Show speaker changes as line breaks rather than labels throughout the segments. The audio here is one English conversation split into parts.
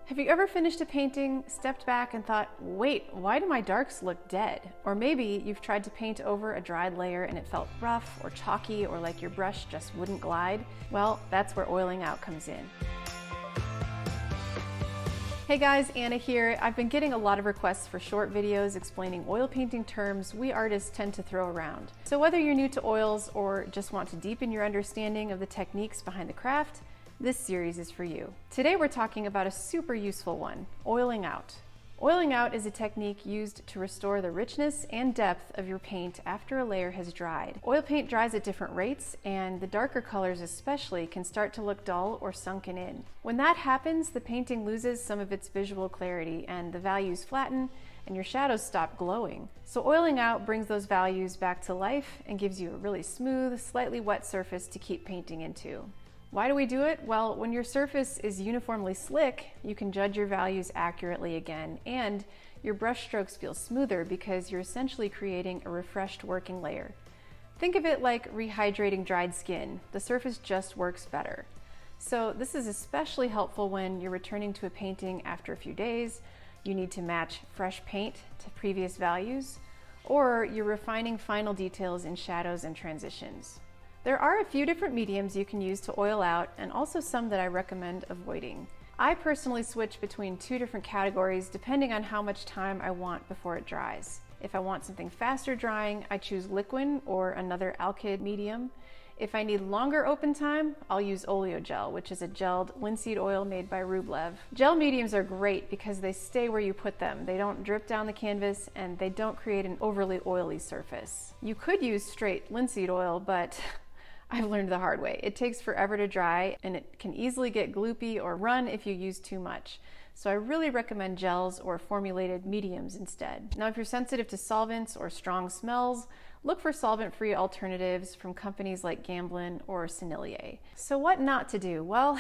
Have you ever finished a painting, stepped back and thought, wait, why do my darks look dead? Or maybe you've tried to paint over a dried layer and it felt rough or chalky or like your brush just wouldn't glide? Well, that's where oiling out comes in. Hey guys, Anna here. I've been getting a lot of requests for short videos explaining oil painting terms we artists tend to throw around. So whether you're new to oils or just want to deepen your understanding of the techniques behind the craft, this series is for you. Today we're talking about a super useful one, oiling out. Oiling out is a technique used to restore the richness and depth of your paint after a layer has dried. Oil paint dries at different rates, and the darker colors especially can start to look dull or sunken in. When that happens, the painting loses some of its visual clarity and the values flatten and your shadows stop glowing. So oiling out brings those values back to life and gives you a really smooth, slightly wet surface to keep painting into. Why do we do it? Well, when your surface is uniformly slick, you can judge your values accurately again, and your brush strokes feel smoother because you're essentially creating a refreshed working layer. Think of it like rehydrating dried skin. The surface just works better. So this is especially helpful when you're returning to a painting after a few days, you need to match fresh paint to previous values, or you're refining final details in shadows and transitions. There are a few different mediums you can use to oil out, and also some that I recommend avoiding. I personally switch between two different categories depending on how much time I want before it dries. If I want something faster drying, I choose liquid or another alkyd medium. If I need longer open time, I'll use oleogel, which is a gelled linseed oil made by Rublev. Gel mediums are great because they stay where you put them. They don't drip down the canvas and they don't create an overly oily surface. You could use straight linseed oil, but I've learned the hard way. It takes forever to dry and it can easily get gloopy or run if you use too much. So I really recommend gels or formulated mediums instead. Now, if you're sensitive to solvents or strong smells, look for solvent-free alternatives from companies like Gamblin or Sennelier. So what not to do? Well,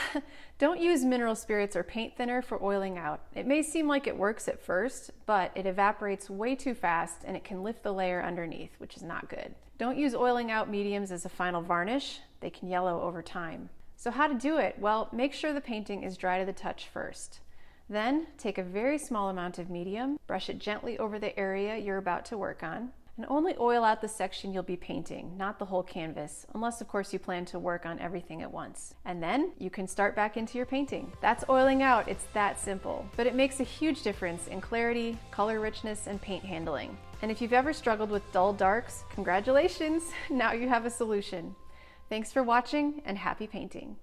don't use mineral spirits or paint thinner for oiling out. It may seem like it works at first, but it evaporates way too fast and it can lift the layer underneath, which is not good. Don't use oiling out mediums as a final varnish. They can yellow over time. So how to do it? Well, make sure the painting is dry to the touch first. Then take a very small amount of medium, brush it gently over the area you're about to work on, and only oil out the section you'll be painting, not the whole canvas, unless of course you plan to work on everything at once. And then you can start back into your painting. That's oiling out, it's that simple. But it makes a huge difference in clarity, color richness, and paint handling. And if you've ever struggled with dull darks, congratulations, now you have a solution. Thanks for watching and happy painting.